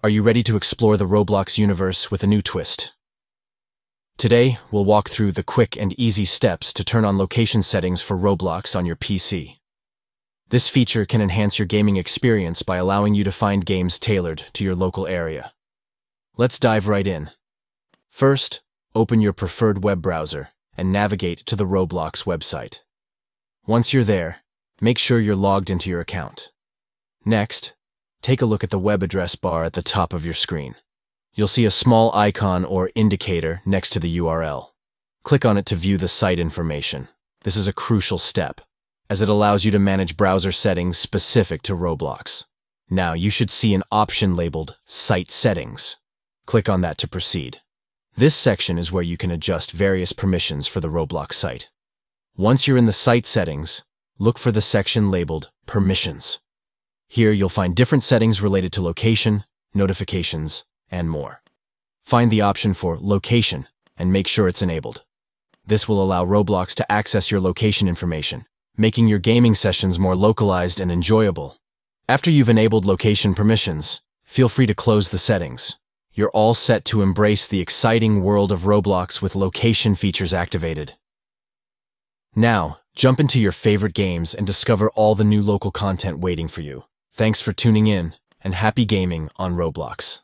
Are you ready to explore the Roblox universe with a new twist? Today, we'll walk through the quick and easy steps to turn on location settings for Roblox on your PC. This feature can enhance your gaming experience by allowing you to find games tailored to your local area. Let's dive right in. First, open your preferred web browser and navigate to the Roblox website. Once you're there, make sure you're logged into your account. Next, take a look at the web address bar at the top of your screen. You'll see a small icon or indicator next to the URL. Click on it to view the site information. This is a crucial step, as it allows you to manage browser settings specific to Roblox. Now, you should see an option labeled Site Settings. Click on that to proceed. This section is where you can adjust various permissions for the Roblox site. Once you're in the site settings, look for the section labeled Permissions. Here you'll find different settings related to location, notifications, and more. Find the option for Location and make sure it's enabled. This will allow Roblox to access your location information, making your gaming sessions more localized and enjoyable. After you've enabled location permissions, feel free to close the settings. You're all set to embrace the exciting world of Roblox with location features activated. Now, jump into your favorite games and discover all the new local content waiting for you. Thanks for tuning in, and happy gaming on Roblox.